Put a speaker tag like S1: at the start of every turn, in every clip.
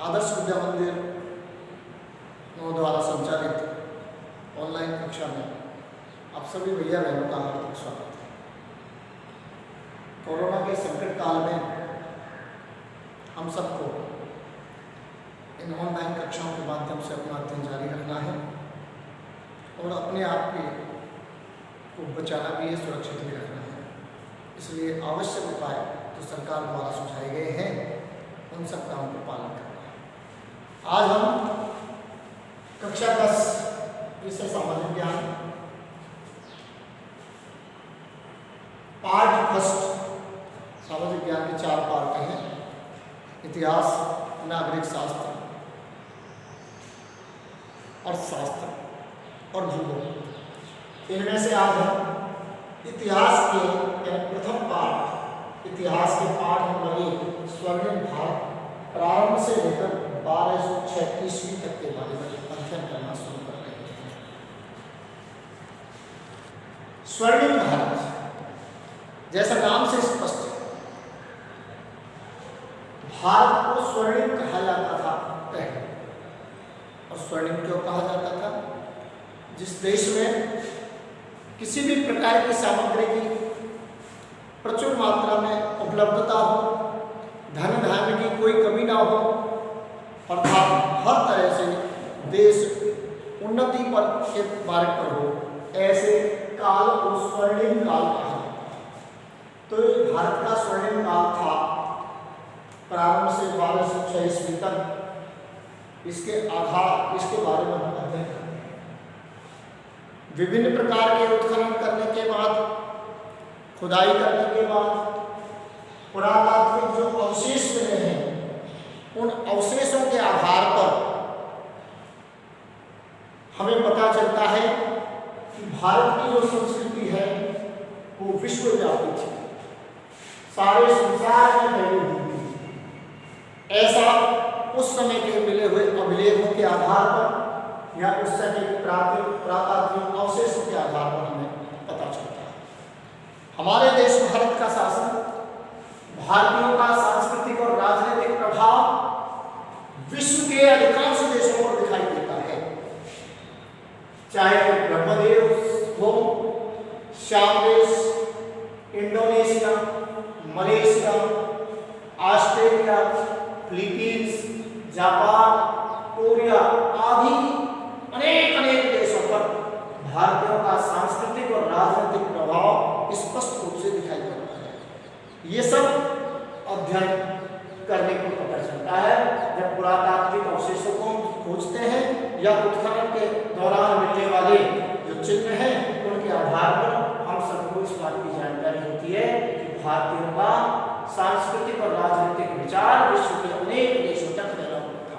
S1: आदर्श विद्या मंदिर द्वारा संचालित ऑनलाइन कक्षा में आप सभी भैया बहनों का हार्दिक स्वागत है। कोरोना के संकट काल में हम सबको इन ऑनलाइन कक्षाओं के माध्यम से अपना अध्ययन जारी रखना है और अपने आप को बचाना भी है, सुरक्षित भी रखना है। इसलिए आवश्यक उपाय जो सरकार द्वारा सुझाए गए हैं उन सब का हमको पालन करना है। आज हम कक्षा 10 विषय सामाजिक ज्ञान पार्ट फर्स्ट सामाजिक ज्ञान के 4 पार्ट हैं: इतिहास, नागरिक शास्त्र, अर्थशास्त्र और भूगोल। इनमें से आज हम इतिहास के प्रथम पाठ, इतिहास के पाठ नंबर 1 स्वर्णिम भारत प्रारंभ से लेकर 1206 ईस्वी तक के बारे में अध्ययन करना शुरू कर रहे हैं। स्वर्णिम भारत जैसा नाम से स्पष्ट है, भारत को स्वर्णिम कहा जाता था पहले। और स्वर्णिम क्यों कहा जाता था? जिस देश में किसी भी प्रकार की सामग्री की प्रचुर मात्रा में उपलब्धता हो, धन धान्य की कोई कमी ना हो, अर्थात हर तरह से देश उन्नति पर के मार्ग पर हो, ऐसे काल को स्वर्णिम काल कहा जाता है। तो ये भारत का स्वर्णिम काल था प्रारंभ से 1206 ईस्वी तक। इसके आधार, इसके बारे में हम अध्ययन करते हैं। विभिन्न प्रकार के उत्खनन करने के बाद, खुदाई करने के बाद पुरातात्विक जो अवशेष मिले हैं, उन अवशेषों के आधार पर हमें पता चलता है कि भारत की जो संस्कृति है वो विश्वव्यापी थी, सारे संसार में फैली हुई थी। ऐसा उस समय के मिले हुए अभिलेखों के आधार पर या उस समय के पुरातात्विक अवशेषों के आधार पर हमें पता चलता है। हमारे देश भारत का शासन, भारतीयों का सांस्कृतिक और राजनीतिक प्रभाव विश्व के अधिकांश देशों पर दिखाई देता है, चाहे ब्रह्मदेव हो, श्याम देश, Indonesia, Malaysia, Australia, Philippines, Japan, Korea आदि अनेक देशों पर भारतीयों का सांस्कृतिक और राजनीतिक प्रभाव स्पष्ट रूप से दिखाई देता है। ये सब अध्ययन करने को पता चलता है जब पुरातात्विक अवशेषों को खोजते हैं या उत्खनन के दौरान मिलने वाले जो चिन्ह हैं उनके आधार पर हम सबको इस बात की जानकारी होती है कि भारतीयों का सांस्कृतिक और राजनीतिक विचार विश्व के अनेक देशों तक फैला हुआ था।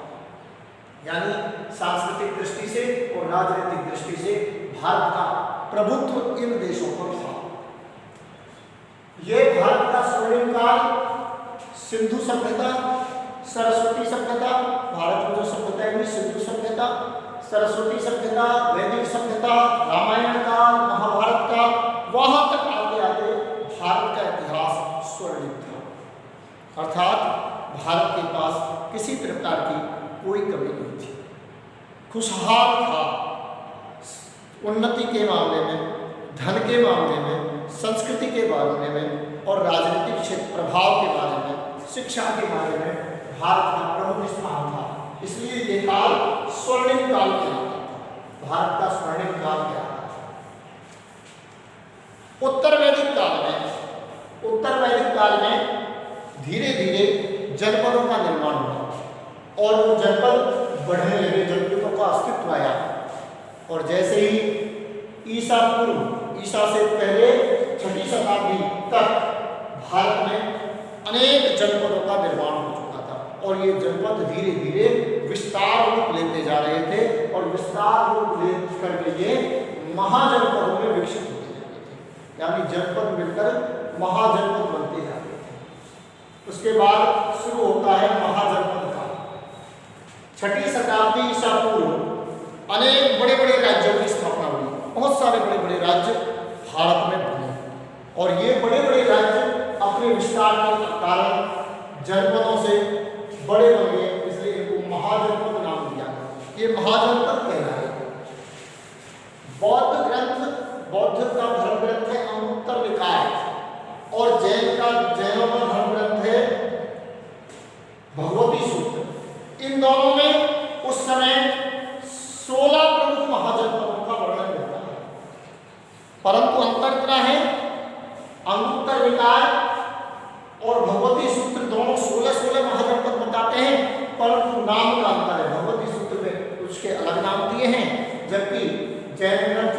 S1: यानी सांस्कृतिक दृष्टि से और राजनीतिक दृष्टि से भारत का प्रभुत्व इन देशों पर था। ये भारत का स्वर्णिम काल सिंधु सभ्यता, सरस्वती सभ्यता, भारत में जो सभ्यता है सिंधु सभ्यता, सरस्वती सभ्यता, वैदिक सभ्यता, रामायण काल, महाभारत काल, वहां तक आते आते भारत का इतिहास स्वर्णिम था। अर्थात भारत के पास किसी प्रकार की कोई कमी नहीं थी, खुशहाल था। उन्नति के मामले में, धन के मामले में, संस्कृति के बारे में और राजनीतिक क्षेत्र प्रभाव के बारे में, शिक्षा के बारे में भारत का प्रमुख स्थान था। इसलिए ये काल स्वर्णिम काल कहलाता था, भारत का स्वर्णिम काल कहलाता था। उत्तर वैदिक काल में धीरे धीरे जनपदों का निर्माण हुआ और वो जनपद बढ़ने लगे, जनपदों का अस्तित्व आया। और जैसे ही ईसा से पहले 6वीं शताब्दी तक भारत में अनेक जनपदों का निर्माण हो चुका था और ये जनपद धीरे धीरे विस्तार रूप लेते जा रहे थे और विस्तार रूप ले करके ये महाजनपदों में विकसित होते जा रहे थे। यानी जनपद मिलकर महाजनपद बनते जा रहे थे। उसके बाद शुरू होता है महाजनपद का। 6वीं शताब्दी ईसा पूर्व अनेक बड़े बड़े राज्यों की स्थापना हुई, बहुत सारे बड़े बड़े राज्य भारत में बने और ये बड़े बड़े राज्य अपने विस्तार के कारण जनपदों से बड़े बन गए, इसलिए इनको ये महाजनपद कहलाए। बौद्ध ग्रंथ, बौद्ध का धर्म ग्रंथ है अंगुत्तर निकाय, और जैनों का धर्म ग्रंथ है भगवती सूत्र। इन दोनों में उस समय 16 प्रमुख महाजनपदों का वर्णन होता है, परंतु अंतर इतना है, अंगुत्तर निकाय और भगवती सूत्र दोनों 16 महाजनपद बताते हैं, परंतु नाम का अंतर है। भगवती सूत्र में उसके अलग नाम दिए हैं, जबकि जैन ग्रंथ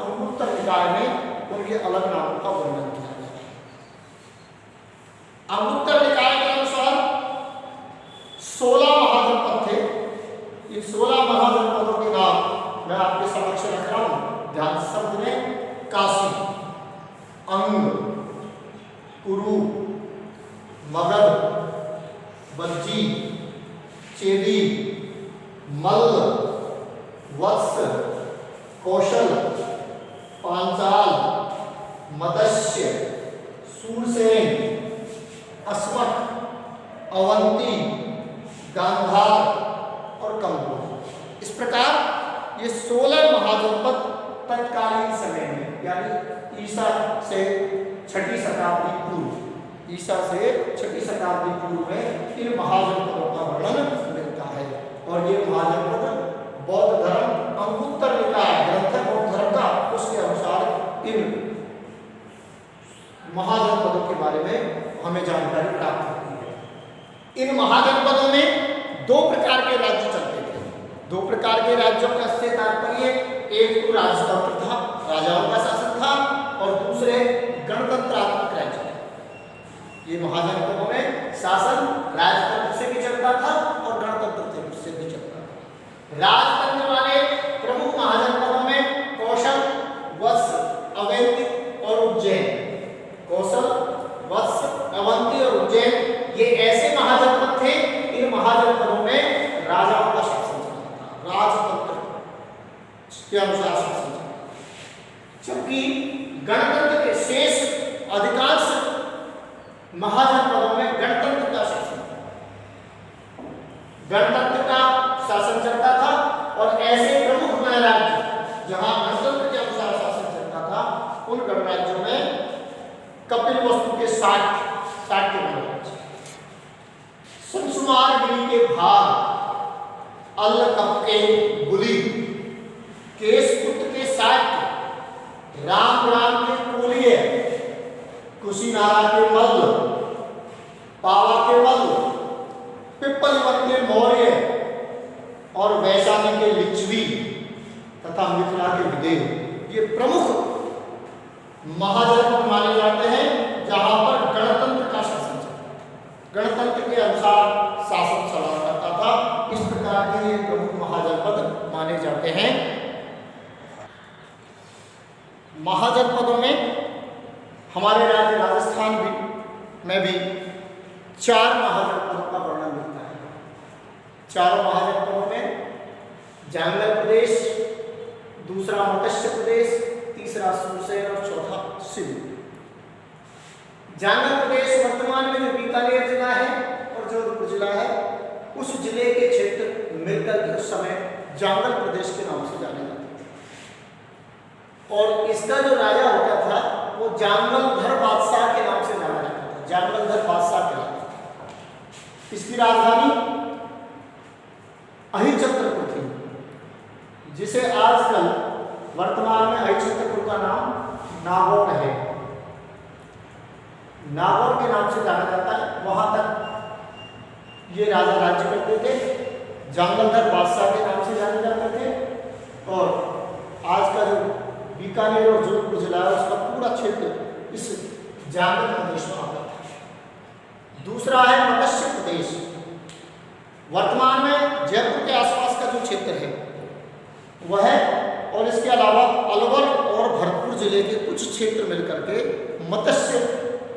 S1: अंगुत्तर निकाय में उनके अलग नामों का वर्णन किया गया है। अंगुत्तर निकाय के अनुसार 16 महाजनपद थे। इन 16 महाजनपदों के नाम मैं आपके समक्ष रख रहा हूं, ध्यान से समझें। काशी, अंग, कुरु, मगध, बज्जी, चेदी, मल्ल, वत्स, कौशल, पांचाल, मत्स्य, सूरसेन, अस्मक, अवंती, गांधार और कंबोज। इस प्रकार ये 16 महाजनपद तत्कालीन समय में, यानी ईसा से 6वीं शताब्दी पूर्व, ईसा से 6वीं शताब्दी पूर्व में इन महाजनपदों का वर्णन मिलता है। और ये महाजनपद बौद्ध धर्म अंगुत्तर निकाय ग्रंथ है बौद्ध धर्म का, उसके अनुसार इन महाजनपदों के बारे में हमें जानकारी प्राप्त होती है। इन महाजनपदों में 2 प्रकार के राज्य चलते थे। 2 प्रकार के राज्यों का से तात्पर्य, एक तो राजतंत्र था, राजाओं का शासन था, और दूसरे गणतंत्रात्मक राज्य थे। ये महाजनपदों में शासन राजतंत्र से भी चलता था और गणतंत्र से भी चलता था। राजतंत्र वाले प्रमुख महाजनपदों में कौशल, वत्स, अवंती और उज्जैन। कौशल, वत्स, अवंती और उज्जैन ये ऐसे महाजनपद थे, इन महाजनपदों में राजाओं का शासन चलता था, राजतंत्र के अनुसार शासन चलता था। जबकि गणतंत्र के शेष अधिकांश महाजनपदों में गणतंत्र का शासन था, गणतंत्र का शासन चलता था। और ऐसे प्रमुख गणराज्य जहां गणतंत्र के अनुसार शासन चलता था, उन गणराज्यों में कपिलवस्तु के 60 के गणराज्य, संसुमार गिरी के भाग, अल्लकप के बुली, केशपुत्र के 60, राम के कोलिये, कुशीनारा के मल्ल, पावा के मल्ल, पिप्पलवन के मौर्य और वैशाली के लिच्छवी तथा मिथिला के विदेह, ये प्रमुख महाजनपद माने जाते हैं जहां पर गणतंत्र का शासन चलता था, गणतंत्र के अनुसार शासन चला करता था। इस प्रकार के ये प्रमुख महाजनपद माने जाते हैं। महाजनपदों में हमारे राज्य राजस्थान में भी 4 महाजनपदों का वर्णन मिलता है। चारों महाजनपदों में जांगल प्रदेश, दूसरा मत्स्य प्रदेश, तीसरा सूरसेन और चौथा सिंध। जांगल प्रदेश वर्तमान में जो बीकानेर जिला है और जोधपुर जिला है, उस जिले के क्षेत्र मिलकर उस समय जांगल प्रदेश के नाम से जाने जाते थे। और इसका जो राजा होता था वो जांगलधर बादशाह के नाम से जाना जाता था, जांगलधर बादशाह कहलाता था। इसकी राजधानी अहिच्छत्रपुर थी, जिसे आजकल वर्तमान में अहिच्छत्रपुर का नाम नागौर है, नागौर के नाम से जाना जाता है। वहां तक ये राजा राज्य करते थे, जांगलधर बादशाह के नाम से जाने जाते थे। और आज का जो बीकानेर और जोधपुर जिला है उसका पूरा क्षेत्र इस जांगल प्रदेश में आता था। दूसरा है मत्स्य प्रदेश, वर्तमान में जयपुर के आसपास का जो क्षेत्र है वह है, और इसके अलावा अलवर और भरतपुर जिले के कुछ क्षेत्र मिलकर के मत्स्य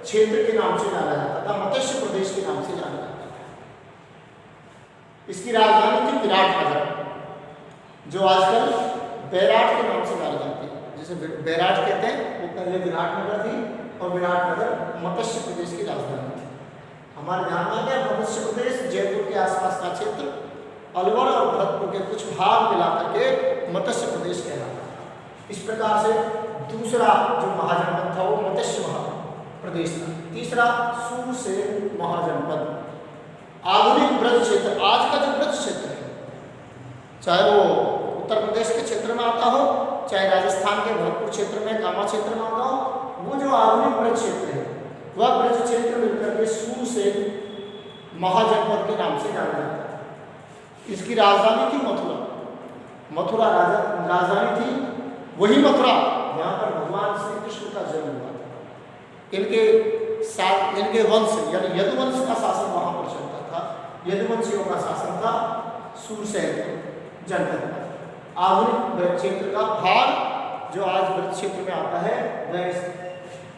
S1: क्षेत्र के नाम से जाना जाता था, मत्स्य प्रदेश के नाम से जाना जाता था। इसकी राजधानी थी विराटनगर, जो आजकल बैराट के नाम से जानी जाती है। जिसे बैराट कहते हैं वो पहले विराटनगर थी, और विराटनगर मत्स्य प्रदेश की राजधानी थी। हमारे ध्यान में है मत्स्य प्रदेश जयपुर के आसपास का क्षेत्र, अलवर और भरतपुर के कुछ भाग मिलाकर के मत्स्य प्रदेश कहलाता था। इस प्रकार से दूसरा जो महाजनपद था वो मत्स्य प्रदेश था। तीसरा सूरसेन महाजनपद। आधुनिक ब्रज क्षेत्र, आज का जो ब्रज क्षेत्र है, चाहे वो उत्तर प्रदेश के क्षेत्र में आता हो, चाहे राजस्थान के भरतपुर क्षेत्र में, कामा क्षेत्र में आता हो, वो जो आधुनिक ब्रज क्षेत्र है वह ब्रज क्षेत्र मिलकर के सूरसेन महाजनपद के नाम से जाना जाता है। इसकी राजधानी थी मथुरा। मथुरा राजधानी थी, वही मथुरा यहाँ पर भगवान श्री कृष्ण का जन्म हुआ था। इनके वंश यानी यदुवंश का शासन वहां पर चलता था। यदुवंशियों का शासन था सूरसेन जनपद में। आधुनिक ब्रज क्षेत्र का भाग जो आज ब्रज क्षेत्र में आता है वह इस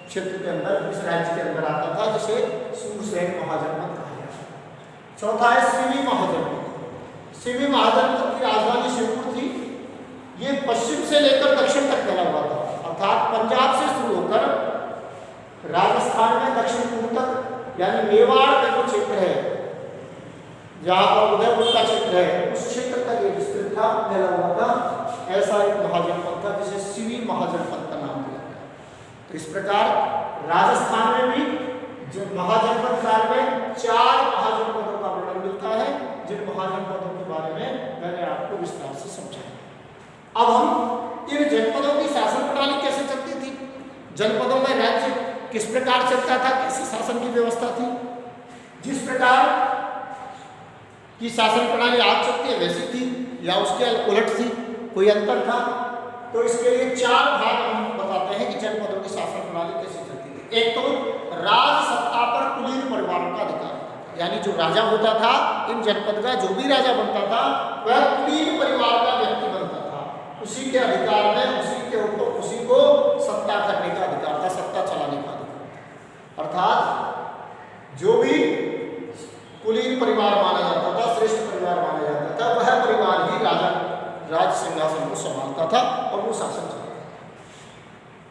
S1: क्षेत्र के अंदर, इस राज्य के अंदर आता था, जिसे सूरसेन महाजनपद कहा जाता है। चौथा है सिवी महाजनपद। सिवी महाजनपद की राजधानी शिवपुर थी। ये पश्चिम से लेकर दक्षिण तक फैला हुआ था, अर्थात पंजाब से शुरू होकर राजस्थान में दक्षिण पूर्व तक, यानी मेवाड़ का जो क्षेत्र है, जहाँ पर उदयपुर का क्षेत्र है, उस क्षेत्र तक ये विस्तृत था, फैला हुआ था। ऐसा एक महाजनपद था जिसे सिवी महाजनपद का नाम दिया गया। तो इस प्रकार राजस्थान में भी जो महाजनपद काल में 4 महाजनपदों का वर्णन मिलता है, जिन महाजनपदों के बारे में मैंने आपको विस्तार से समझाया। अब हम इन जनपदों की शासन प्रणाली कैसे चलती थी, जनपदों में राज्य किस प्रकार चलता था, कैसी शासन की व्यवस्था थी, जिस प्रकार की शासन प्रणाली आज चलती है वैसी थी या उसके उलट थी, कोई अंतर था। तो इसके लिए 4 भाग हम बताते हैं कि जनपदों की शासन प्रणाली कैसे चलती थी। एक तो राज सत्ता पर कुलीन परिवारों का अधिकार, यानी जो राजा होता था, इन जनपद का जो भी राजा बनता था वह कुलीन परिवार का व्यक्ति बनता था। उसी के अधिकार में, उसी के ऊपर, उसी को सत्ता करने का अधिकार था, सत्ता चलाने का अधिकार। अर्थात जो भी कुलीन परिवार माना जाता था, श्रेष्ठ परिवार माना जाता था, वह परिवार ही राज सिंहासन को संभालता था और वो शासन चलाता था।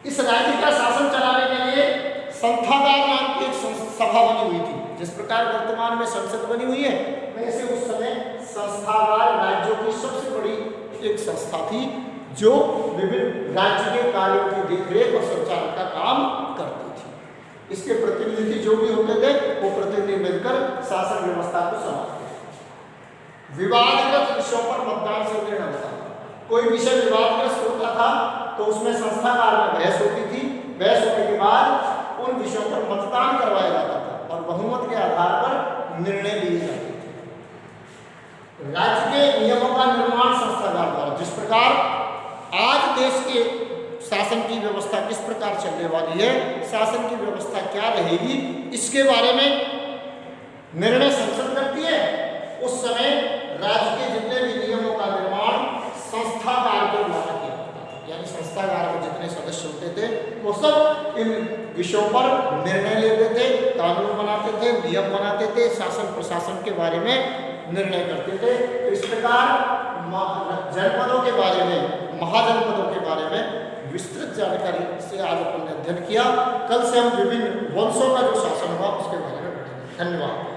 S1: इस राज्य का शासन चलाने के लिए संस्थागार नाम की एक सभा बनी हुई थी। जिस प्रकार वर्तमान में संसद बनी हुई है, वैसे उस समय संस्थागार राज्यों की सबसे बड़ी एक संस्था थी जो विभिन्न राज्य के कार्यों की देखरेख और संचालन का काम करती थी। इसके प्रतिनिधि जो भी होते थे वो प्रतिनिधि मिलकर शासन व्यवस्था को संभालते थे। विवादग्रस्त विषयों पर मतदान से निर्णय होता था। कोई विषय विवादग्रस्त होता था तो उसमें संस्थागार में बहस होती थी। बहस होने के बाद उन विषयों पर मतदान करवाया जाता था और बहुमत के आधार पर निर्णय लिए जाते थे। राज्य के नियमों का निर्माण संस्थागार द्वारा, जिस प्रकार आज देश के शासन की व्यवस्था किस प्रकार चलने वाली है, शासन की व्यवस्था क्या रहेगी, इसके बारे में निर्णय संसद करती है। उस समय राज्य के जितने भी नियमों का निर्माण संस्थागार के द्वारा किया जाता था, यानी संस्थागार में जितने सदस्य होते थे वो सब इन विषयों पर निर्णय लेते थे, कानून बनाते थे, नियम बनाते थे, शासन प्रशासन के बारे में निर्णय करते थे। तो इस प्रकार जनपदों के बारे में, महाजनपदों के बारे में विस्तृत जानकारी से आज अपन ने अध्ययन किया। कल से हम विभिन्न वंशों का जो शासन हुआ उसके बारे में पढ़ेंगे। धन्यवाद।